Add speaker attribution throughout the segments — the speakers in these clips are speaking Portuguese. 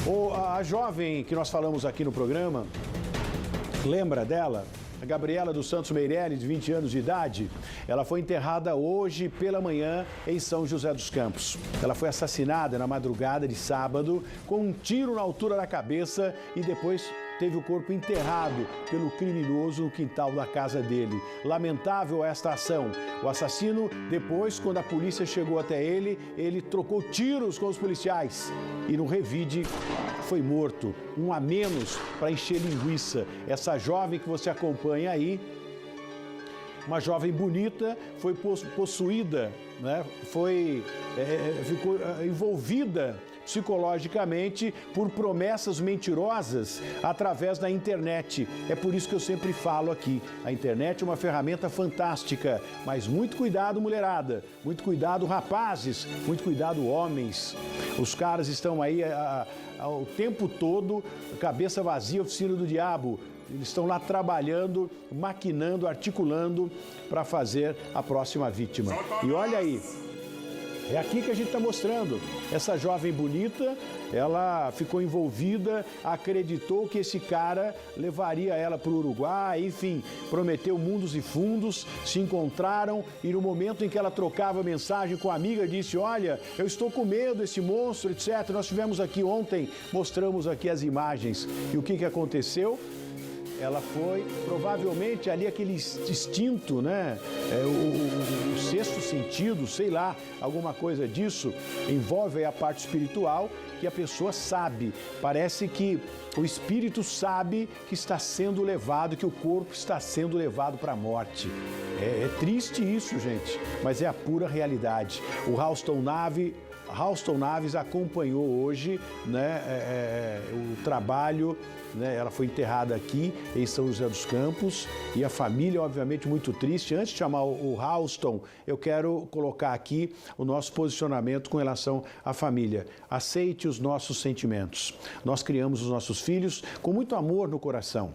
Speaker 1: A jovem que nós falamos aqui no programa, lembra dela? A Gabriela dos Santos Meirelles, de 20 anos de idade, ela foi enterrada hoje pela manhã em São José dos Campos. Ela foi assassinada na madrugada de sábado com um tiro na altura da cabeça e depois teve o corpo enterrado pelo criminoso no quintal da casa dele. Lamentável esta ação. O assassino, depois, quando a polícia chegou até ele, ele trocou tiros com os policiais e no revide foi morto. Um a menos para encher linguiça. Essa jovem que você acompanha aí, uma jovem bonita, foi possuída, né? Ficou envolvida psicologicamente por promessas mentirosas através da internet. É por isso que eu sempre falo aqui, a internet é uma ferramenta fantástica, mas muito cuidado, mulherada, muito cuidado, rapazes, muito cuidado, homens. Os caras estão aí o tempo todo, cabeça vazia, oficina do diabo. Eles estão lá trabalhando, maquinando, articulando para fazer a próxima vítima. E olha aí, é aqui que a gente está mostrando. Essa jovem bonita, ela ficou envolvida, acreditou que esse cara levaria ela para o Uruguai, enfim, prometeu mundos e fundos, se encontraram e no momento em que ela trocava mensagem com a amiga, disse, olha, eu estou com medo desse monstro, etc. Nós tivemos aqui ontem, mostramos aqui as imagens. E o que aconteceu? Ela foi, provavelmente, ali aquele instinto, né? O sexto sentido, sei lá, alguma coisa disso, envolve aí a parte espiritual que a pessoa sabe. Parece que o espírito sabe que está sendo levado, que o corpo está sendo levado para a morte. É triste isso, gente, mas é a pura realidade. O Halston Naves acompanhou hoje, né, o trabalho, né, ela foi enterrada aqui em São José dos Campos e a família, obviamente, muito triste. Antes de chamar o Halston, eu quero colocar aqui o nosso posicionamento com relação à família. Aceite os nossos sentimentos. Nós criamos os nossos filhos com muito amor no coração,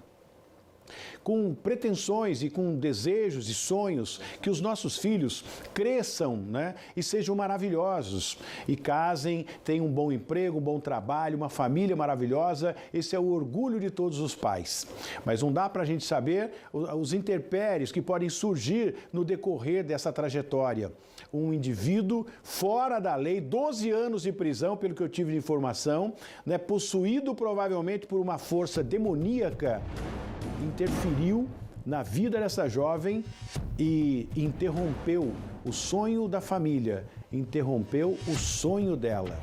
Speaker 1: com pretensões e com desejos e sonhos que os nossos filhos cresçam, né, e sejam maravilhosos e casem, tenham um bom emprego, um bom trabalho, uma família maravilhosa. Esse é o orgulho de todos os pais. Mas não dá para a gente saber os intempéries que podem surgir no decorrer dessa trajetória. Um indivíduo fora da lei, 12 anos de prisão, pelo que eu tive de informação, né, possuído provavelmente por uma força demoníaca, interferiu na vida dessa jovem e interrompeu o sonho da família, interrompeu o sonho dela.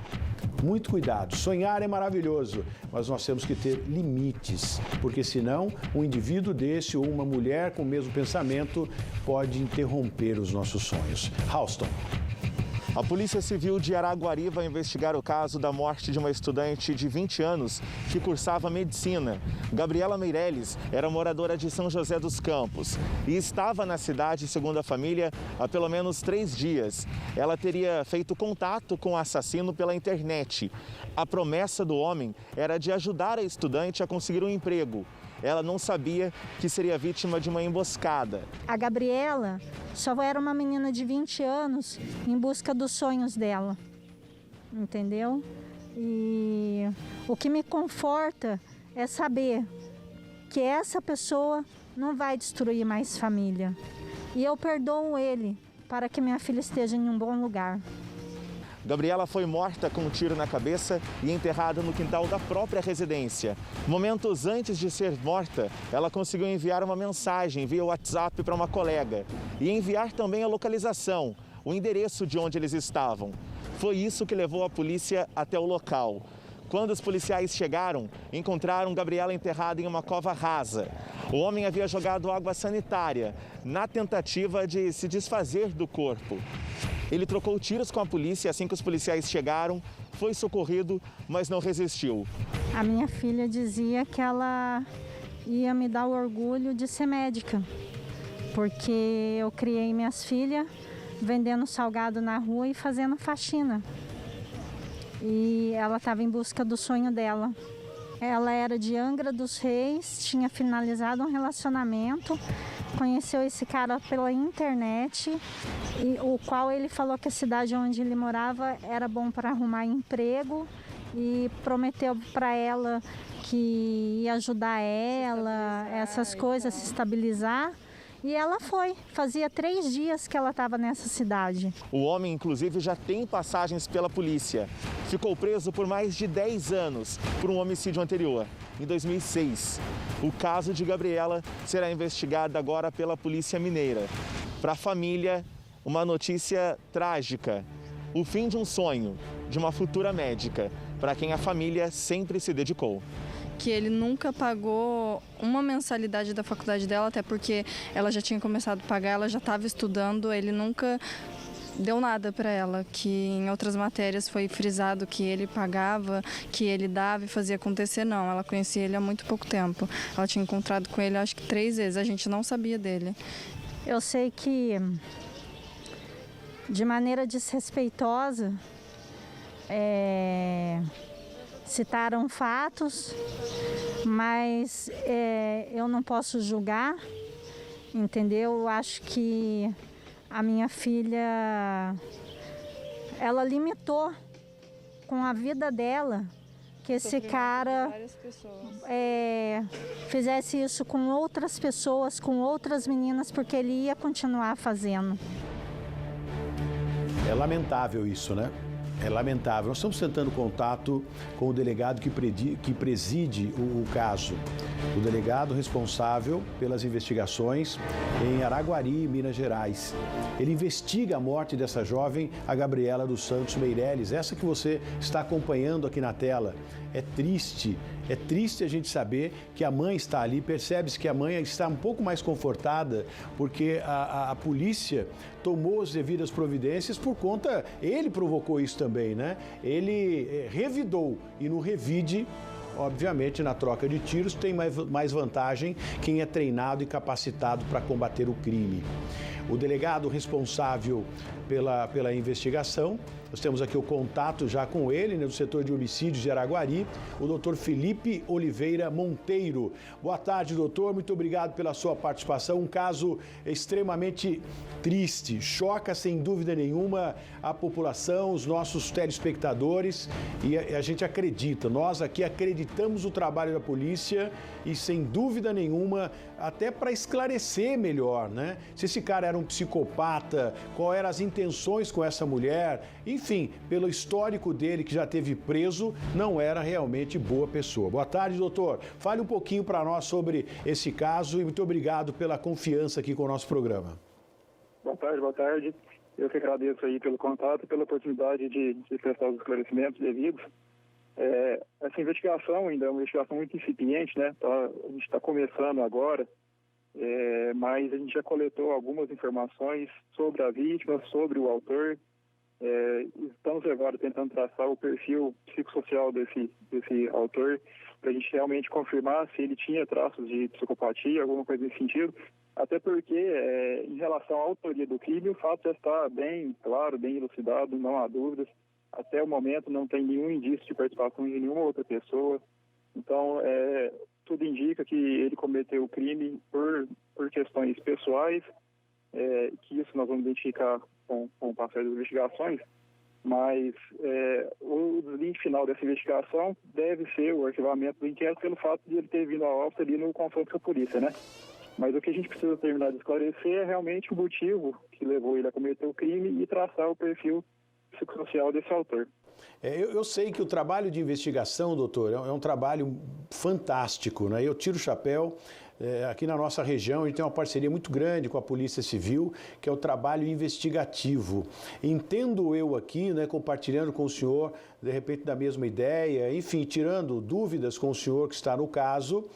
Speaker 1: Muito cuidado, sonhar é maravilhoso, mas nós temos que ter limites, porque senão um indivíduo desse ou uma mulher com o mesmo pensamento pode interromper os nossos sonhos. Halston.
Speaker 2: A Polícia Civil de Araguari vai investigar o caso da morte de uma estudante de 20 anos que cursava medicina. Gabriela Meirelles era moradora de São José dos Campos e estava na cidade, segundo a família, há pelo menos 3 dias. Ela teria feito contato com o assassino pela internet. A promessa do homem era de ajudar a estudante a conseguir um emprego. Ela não sabia que seria vítima de uma emboscada.
Speaker 3: A Gabriela só era uma menina de 20 anos em busca dos sonhos dela, entendeu? E o que me conforta é saber que essa pessoa não vai destruir mais família. E eu perdoo ele para que minha filha esteja em um bom lugar.
Speaker 2: Gabriela foi morta com um tiro na cabeça e enterrada no quintal da própria residência. Momentos antes de ser morta, ela conseguiu enviar uma mensagem via WhatsApp para uma colega e enviar também a localização, o endereço de onde eles estavam. Foi isso que levou a polícia até o local. Quando os policiais chegaram, encontraram Gabriela enterrada em uma cova rasa. O homem havia jogado água sanitária na tentativa de se desfazer do corpo. Ele trocou tiros com a polícia assim que os policiais chegaram, foi socorrido, mas não resistiu.
Speaker 3: A minha filha dizia que ela ia me dar o orgulho de ser médica, porque eu criei minhas filhas vendendo salgado na rua e fazendo faxina. E ela estava em busca do sonho dela. Ela era de Angra dos Reis, tinha finalizado um relacionamento, conheceu esse cara pela internet, e o qual ele falou que a cidade onde ele morava era bom para arrumar emprego e prometeu para ela que ia ajudar ela, essas coisas, se estabilizar. E ela foi. Fazia 3 dias que ela estava nessa cidade.
Speaker 2: O homem, inclusive, já tem passagens pela polícia. Ficou preso por mais de 10 anos por um homicídio anterior, em 2006. O caso de Gabriela será investigado agora pela Polícia Mineira. Para a família, uma notícia trágica. O fim de um sonho, de uma futura médica, para quem a família sempre se dedicou.
Speaker 4: Que ele nunca pagou uma mensalidade da faculdade dela, até porque ela já tinha começado a pagar, ela já estava estudando, ele nunca deu nada para ela, que em outras matérias foi frisado que ele pagava, que ele dava e fazia acontecer. Não, ela conhecia ele há muito pouco tempo. Ela tinha encontrado com ele acho que 3 vezes, a gente não sabia dele.
Speaker 3: Eu sei que, de maneira desrespeitosa, citaram fatos, mas eu não posso julgar, entendeu? Eu acho que a minha filha, ela limitou com a vida dela que esse cara fizesse isso com outras pessoas, com outras meninas, porque ele ia continuar fazendo.
Speaker 1: É lamentável isso, né? É lamentável. Nós estamos tentando contato com o delegado que preside o caso. O delegado responsável pelas investigações em Araguari, Minas Gerais. Ele investiga a morte dessa jovem, a Gabriela dos Santos Meireles, essa que você está acompanhando aqui na tela. É triste a gente saber que a mãe está ali, percebe-se que a mãe está um pouco mais confortada, porque a polícia tomou as devidas providências por conta, ele provocou isso também, né? Ele revidou e no revide, obviamente, na troca de tiros, tem mais vantagem quem é treinado e capacitado para combater o crime. O delegado responsável pela investigação, nós temos aqui o contato já com ele, né, do setor de homicídios de Araguari, o doutor Felipe Oliveira Monteiro. Boa tarde, doutor, muito obrigado pela sua participação. Um caso extremamente triste, choca sem dúvida nenhuma a população, os nossos telespectadores, e a gente acredita, nós aqui acreditamos no trabalho da polícia e sem dúvida nenhuma, até para esclarecer melhor, né? Se esse cara era um psicopata, qual eram as intenções com essa mulher, enfim, pelo histórico dele que já teve preso, não era realmente boa pessoa. Boa tarde, doutor. Fale um pouquinho para nós sobre esse caso e muito obrigado pela confiança aqui com o nosso programa.
Speaker 5: Boa tarde. Eu que agradeço aí pelo contato e pela oportunidade de prestar os esclarecimentos devidos. Essa investigação ainda é uma investigação muito incipiente, né? A gente está começando agora, mas a gente já coletou algumas informações sobre a vítima, sobre o autor. Estamos agora tentando traçar o perfil psicossocial desse autor, para a gente realmente confirmar se ele tinha traços de psicopatia, alguma coisa nesse sentido. Até porque, em relação à autoria do crime, o fato já está bem claro, bem elucidado, não há dúvidas. Até o momento não tem nenhum indício de participação de nenhuma outra pessoa. Então, tudo indica que ele cometeu o crime por questões pessoais, que isso nós vamos identificar com o passar das investigações, mas o desvio final dessa investigação deve ser o arquivamento do inquérito pelo fato de ele ter vindo a óbito ali no confronto com a polícia, né? Mas o que a gente precisa terminar de esclarecer é realmente o motivo que levou ele a cometer o crime e traçar o perfil psicossocial desse autor.
Speaker 1: Eu sei que o trabalho de investigação, doutor, é um trabalho fantástico, né? Eu tiro o chapéu. Aqui na nossa região, a gente tem uma parceria muito grande com a Polícia Civil, que é o trabalho investigativo. Entendo eu aqui, né, compartilhando com o senhor, de repente, da mesma ideia, enfim, tirando dúvidas com o senhor que está no caso.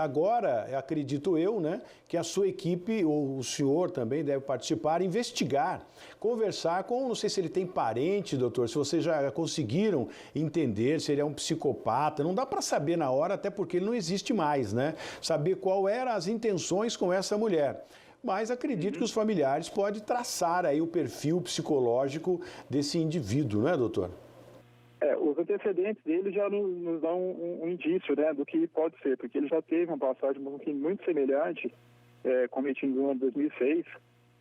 Speaker 1: Agora, acredito eu, né, que a sua equipe, ou o senhor também deve participar, investigar, conversar com, não sei se ele tem parente, doutor, se vocês já conseguiram entender se ele é um psicopata, não dá para saber na hora, até porque ele não existe mais, né? Saber qual eram as intenções com essa mulher. Mas acredito que os familiares podem traçar aí o perfil psicológico desse indivíduo, não é, doutor?
Speaker 5: Os antecedentes dele já nos dão um indício, né, do que pode ser, porque ele já teve uma passagem muito semelhante, cometido no ano de 2006.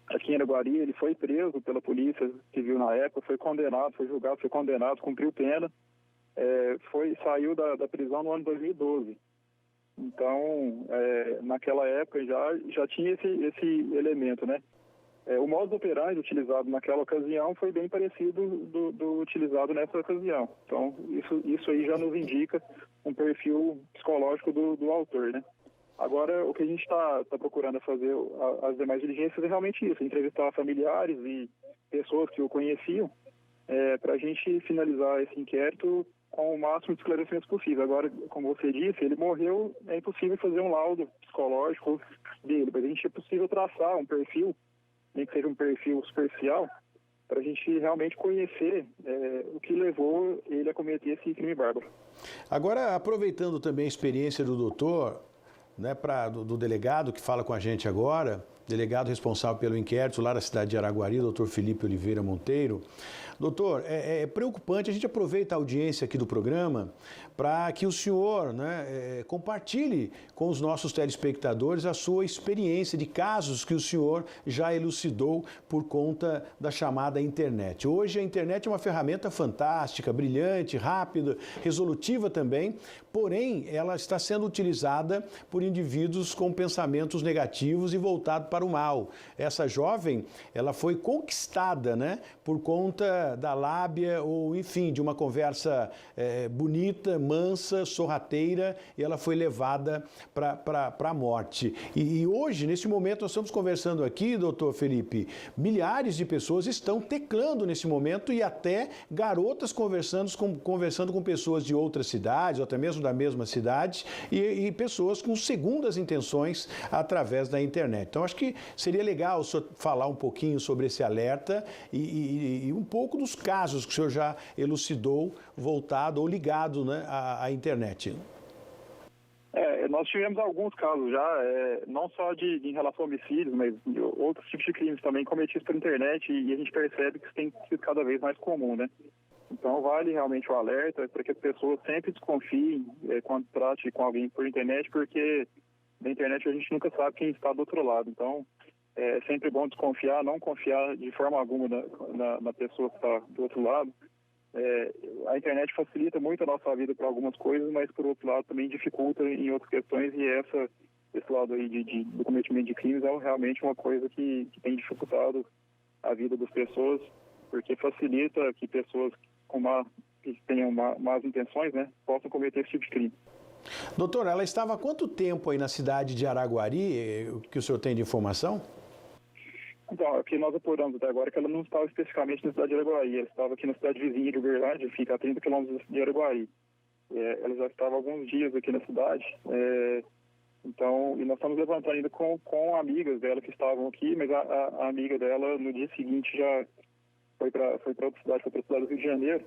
Speaker 5: Aqui em Araguari, ele foi preso pela Polícia Civil na época, foi condenado, foi julgado, foi condenado, cumpriu pena. saiu da prisão no ano 2012. Então, naquela época já tinha esse elemento, né? O modus operandi utilizado naquela ocasião foi bem parecido do utilizado nessa ocasião. Então, isso aí já nos indica um perfil psicológico do autor, né? Agora, o que a gente está procurando fazer, as demais diligências, é realmente isso, entrevistar familiares e pessoas que o conheciam, para a gente finalizar esse inquérito com o máximo de esclarecimentos possível. Agora, como você disse, ele morreu, é impossível fazer um laudo psicológico dele, mas a gente é possível traçar um perfil, nem que seja um perfil superficial, para a gente realmente conhecer o que levou ele a cometer esse crime bárbaro.
Speaker 1: Agora, aproveitando também a experiência do doutor, né, do delegado que fala com a gente agora, delegado responsável pelo inquérito lá da cidade de Araguari, doutor Felipe Oliveira Monteiro. Doutor, é preocupante, a gente aproveita a audiência aqui do programa para que o senhor, né, compartilhe com os nossos telespectadores a sua experiência de casos que o senhor já elucidou por conta da chamada internet. Hoje a internet é uma ferramenta fantástica, brilhante, rápida, resolutiva também, porém ela está sendo utilizada por indivíduos com pensamentos negativos e voltados para o mal. Essa jovem, ela foi conquistada, né, por conta da lábia ou, enfim, de uma conversa bonita, mansa, sorrateira, e ela foi levada para a morte. E hoje, nesse momento, nós estamos conversando aqui, doutor Felipe, milhares de pessoas estão teclando nesse momento e até garotas conversando com pessoas de outras cidades, ou até mesmo da mesma cidade, e pessoas com segundas intenções através da internet. Então, acho que seria legal o senhor falar um pouquinho sobre esse alerta e um pouco dos casos que o senhor já elucidou, voltado ou ligado, né, à internet.
Speaker 5: Nós tivemos alguns casos já, não só em relação a homicídios, mas de outros tipos de crimes também cometidos pela internet, e a gente percebe que isso tem sido cada vez mais comum, né? Então vale realmente o alerta para que as pessoas sempre desconfiem quando trate com alguém por internet, porque na internet a gente nunca sabe quem está do outro lado. Então é sempre bom desconfiar, não confiar de forma alguma na pessoa que está do outro lado. A internet facilita muito a nossa vida para algumas coisas, mas por outro lado também dificulta em outras questões, e esse lado aí do cometimento de crimes é realmente uma coisa que tem dificultado a vida das pessoas, porque facilita que pessoas que tenham más intenções, né, possam cometer esse tipo de crime.
Speaker 1: Doutor, ela estava há quanto tempo aí na cidade de Araguari, que o senhor tem de informação?
Speaker 5: Então, o que nós apuramos até agora é que ela não estava especificamente na cidade de Araguari, ela estava aqui na cidade vizinha de Uberlândia, fica a 30 quilômetros de Araguari. Ela já estava há alguns dias aqui na cidade, então, e nós estamos levantando ainda com amigas dela que estavam aqui, mas a amiga dela no dia seguinte já foi para outra cidade, foi para a cidade do Rio de Janeiro.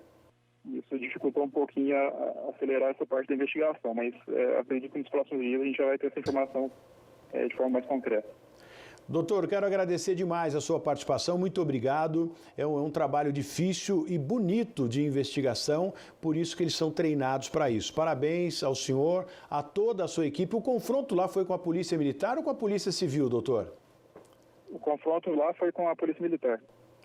Speaker 5: Isso dificultou um pouquinho a acelerar essa parte da investigação, mas acredito que nos próximos dias a gente já vai ter essa informação de forma mais concreta.
Speaker 1: Doutor, quero agradecer demais a sua participação, muito obrigado. É um trabalho difícil e bonito de investigação, por isso que eles são treinados para isso. Parabéns ao senhor, a toda a sua equipe. O confronto lá foi com a Polícia Militar ou com a Polícia Civil, doutor?
Speaker 5: O confronto lá foi com a Polícia Militar.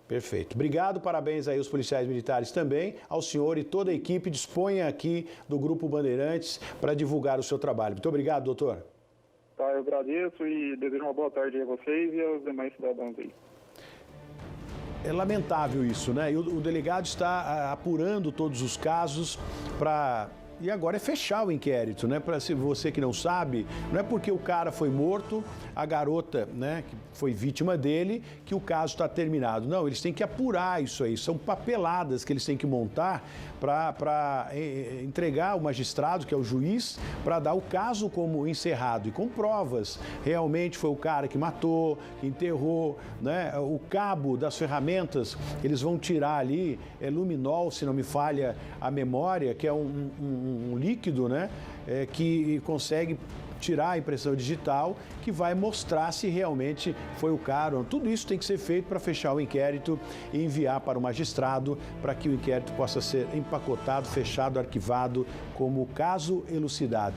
Speaker 1: Perfeito. Obrigado, parabéns aí aos policiais militares também, ao senhor e toda a equipe. Disponha aqui do Grupo Bandeirantes para divulgar o seu trabalho. Muito obrigado, doutor.
Speaker 5: Tá, eu agradeço e desejo uma boa tarde a vocês e aos demais cidadãos aí.
Speaker 1: É lamentável isso, né? E o delegado está apurando todos os casos para... E agora é fechar o inquérito, né? Para você que não sabe, não é porque o cara foi morto, a garota, né, que foi vítima dele, que o caso está terminado. Não, eles têm que apurar isso aí. São papeladas que eles têm que montar para entregar ao magistrado, que é o juiz, para dar o caso como encerrado e com provas. Realmente foi o cara que matou, que enterrou, né? O cabo das ferramentas, eles vão tirar ali, luminol, se não me falha a memória, que é um líquido, né, que consegue tirar a impressão digital, que vai mostrar se realmente foi o cara. Tudo isso tem que ser feito para fechar o inquérito e enviar para o magistrado, para que o inquérito possa ser empacotado, fechado, arquivado como caso elucidado.